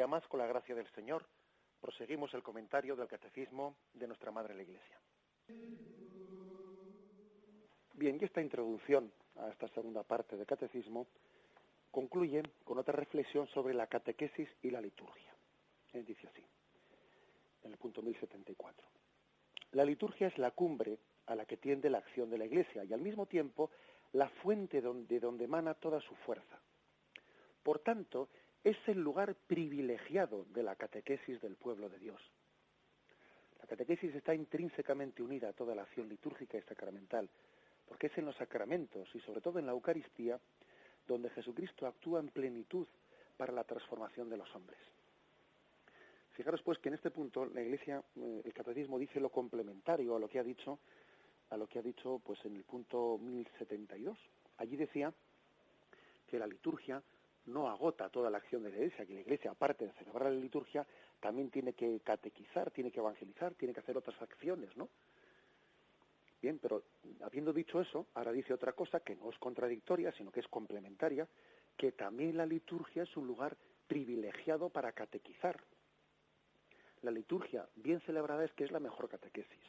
día más, con la gracia del Señor, proseguimos el comentario del Catecismo de nuestra Madre la Iglesia. Bien, y esta introducción a esta segunda parte del Catecismo concluye con otra reflexión sobre la catequesis y la liturgia. Dice así, en el punto 1074. La liturgia es la cumbre a la que tiende la acción de la Iglesia y al mismo tiempo la fuente de donde emana toda su fuerza. Por tanto, es el lugar privilegiado de la catequesis del pueblo de Dios. La catequesis está intrínsecamente unida a toda la acción litúrgica y sacramental, porque es en los sacramentos y sobre todo en la Eucaristía donde Jesucristo actúa en plenitud para la transformación de los hombres. Fijaros pues que en este punto la Iglesia, el Catecismo dice lo complementario a lo que ha dicho pues en el punto 1072. Allí decía que la liturgia no agota toda la acción de la Iglesia, que la Iglesia, aparte de celebrar la liturgia, también tiene que catequizar, tiene que evangelizar, tiene que hacer otras acciones, ¿no? Bien, pero habiendo dicho eso, ahora dice otra cosa que no es contradictoria, sino que es complementaria, que también la liturgia es un lugar privilegiado para catequizar. La liturgia bien celebrada es que es la mejor catequesis.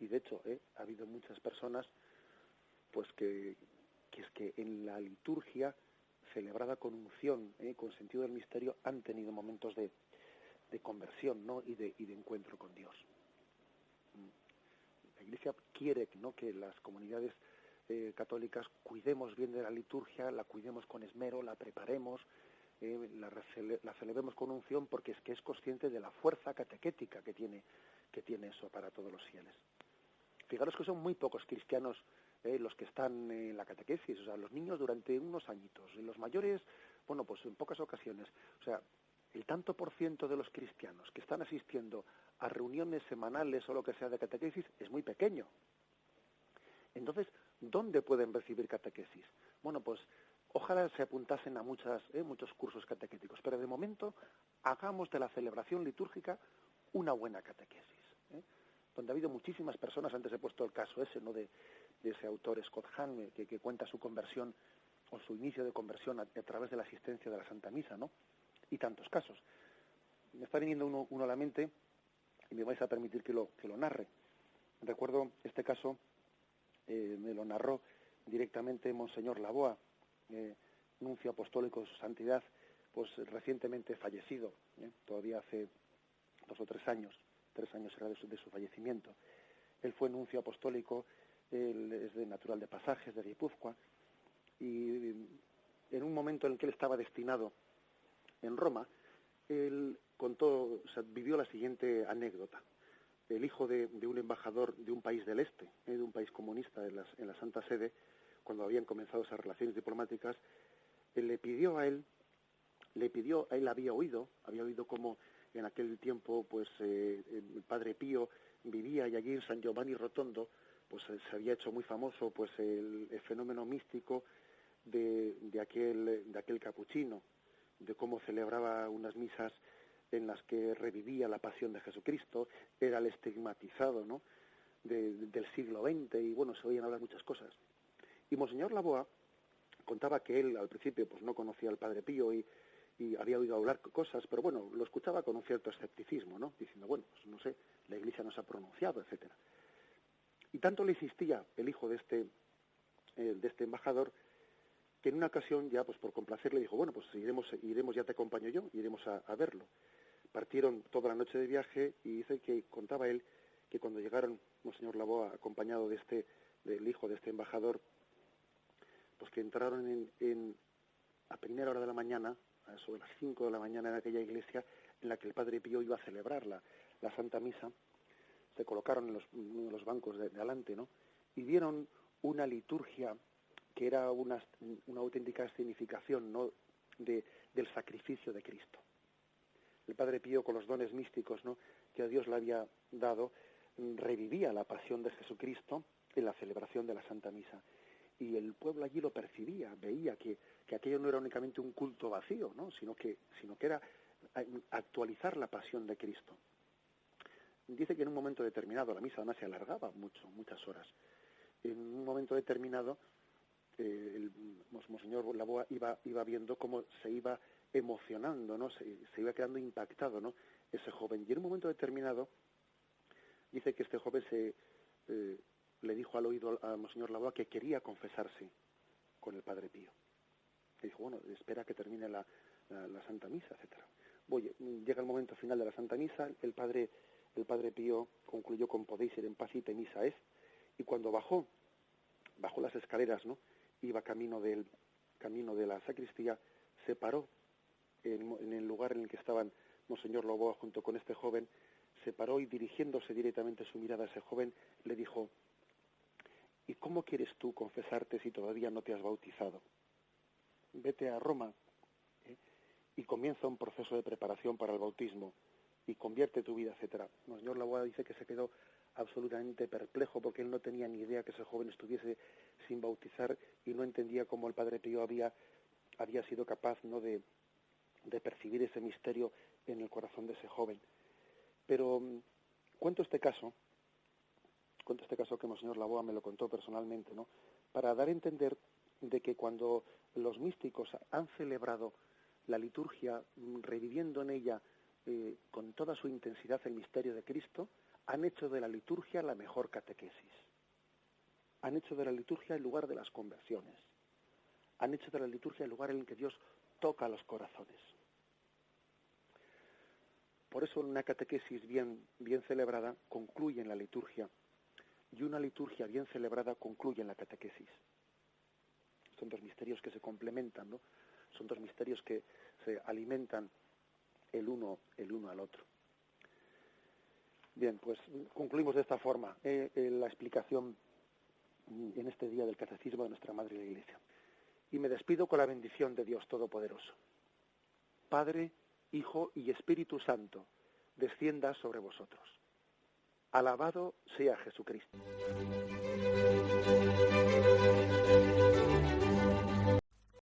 Y de hecho, ha habido muchas personas pues que es que en la liturgia celebrada con unción, con sentido del misterio, han tenido momentos de conversión, ¿no? y de encuentro con Dios. La Iglesia quiere, ¿no?, que las comunidades católicas cuidemos bien de la liturgia, la cuidemos con esmero, la preparemos, la celebremos con unción, porque es que es consciente de la fuerza catequética que tiene eso para todos los fieles. Fijaros que son muy pocos cristianos los que están en la catequesis, o sea, los niños durante unos añitos, y los mayores, bueno, pues en pocas ocasiones. O sea, el tanto por ciento de los cristianos que están asistiendo a reuniones semanales o lo que sea de catequesis es muy pequeño. Entonces, ¿dónde pueden recibir catequesis? Bueno, pues ojalá se apuntasen a muchos cursos catequéticos, pero de momento hagamos de la celebración litúrgica una buena catequesis, donde ha habido muchísimas personas. Antes he puesto el caso ese, ¿no?, de ese autor Scott Hahn, que cuenta su conversión o su inicio de conversión a través de la asistencia de la Santa Misa, ¿no? Y tantos casos. Me está viniendo uno a la mente y me vais a permitir que lo narre. Recuerdo este caso, me lo narró directamente Monseñor Laboa, nuncio apostólico de su santidad, pues recientemente fallecido, todavía hace 2 o 3 años, 3 años era de su fallecimiento. Él fue nuncio apostólico, él es de natural de Pasajes, de Guipúzcoa, y en un momento en el que él estaba destinado en Roma, él contó, o sea, vivió la siguiente anécdota. El hijo de un embajador de un país del este, de un país comunista en la Santa Sede, cuando habían comenzado esas relaciones diplomáticas, él había oído como en aquel tiempo pues el Padre Pío vivía, y allí en San Giovanni Rotondo pues se había hecho muy famoso pues el fenómeno místico de aquel capuchino, de cómo celebraba unas misas en las que revivía la pasión de Jesucristo, era el estigmatizado, ¿no?, del siglo XX, y bueno, se oían hablar muchas cosas. Y Monseñor Laboa contaba que él al principio pues no conocía al Padre Pío y había oído hablar cosas, pero bueno, lo escuchaba con un cierto escepticismo, ¿no?, diciendo, bueno, pues no sé, la Iglesia no se ha pronunciado, etcétera. Y tanto le insistía el hijo de este embajador, que en una ocasión ya pues por complacerle dijo, bueno, pues iremos, ya te acompaño yo, iremos a verlo. Partieron toda la noche de viaje, y dice que contaba él que cuando llegaron Monseñor Laboa acompañado del hijo de este embajador, pues que entraron a primera hora de la mañana, sobre las 5 de la mañana, en aquella iglesia en la que el Padre Pío iba a celebrar la Santa Misa. Se colocaron en los bancos de adelante, ¿no?, y vieron una liturgia que era una auténtica escenificación, ¿no?, del sacrificio de Cristo. El Padre Pío, con los dones místicos, ¿no?, que a Dios le había dado, revivía la pasión de Jesucristo en la celebración de la Santa Misa. Y el pueblo allí lo percibía, veía que aquello no era únicamente un culto vacío, ¿no?, sino que era actualizar la pasión de Cristo. Dice que en un momento determinado, la misa además se alargaba muchas horas. En un momento determinado, el Monseñor Laboa iba viendo cómo se iba emocionando, ¿no? Se iba quedando impactado, ¿no? Ese joven. Y en un momento determinado, dice que este joven le dijo al oído a Monseñor Laboa que quería confesarse con el Padre Pío. Le dijo, bueno, espera que termine la Santa Misa, etcétera. Llega el momento final de la Santa Misa, el Padre Pío concluyó con podéis ir en paz y misa es, y cuando bajó las escaleras, ¿no? Iba camino de la sacristía, se paró en el lugar en el que estaban Monseñor Laboa junto con este joven, se paró y dirigiéndose directamente su mirada a ese joven, le dijo, ¿y cómo quieres tú confesarte si todavía no te has bautizado? Vete a Roma y comienza un proceso de preparación para el bautismo y convierte tu vida, etcétera. Monseñor Laboa dice que se quedó absolutamente perplejo porque él no tenía ni idea que ese joven estuviese sin bautizar y no entendía cómo el Padre Pío había sido capaz, ¿no?, de percibir ese misterio en el corazón de ese joven. Pero cuento este caso que Monseñor Laboa me lo contó personalmente, ¿no?, para dar a entender de que cuando los místicos han celebrado la liturgia, reviviendo en ella con toda su intensidad el misterio de Cristo, han hecho de la liturgia la mejor catequesis. Han hecho de la liturgia el lugar de las conversiones. Han hecho de la liturgia el lugar en el que Dios toca los corazones. Por eso una catequesis bien celebrada concluye en la liturgia y una liturgia bien celebrada concluye en la catequesis. Son dos misterios que se complementan, ¿no? Son dos misterios que se alimentan el uno al otro. Bien, pues concluimos de esta forma la explicación en este día del Catecismo de nuestra Madre la Iglesia. Y me despido con la bendición de Dios Todopoderoso. Padre, Hijo y Espíritu Santo, descienda sobre vosotros. Alabado sea Jesucristo.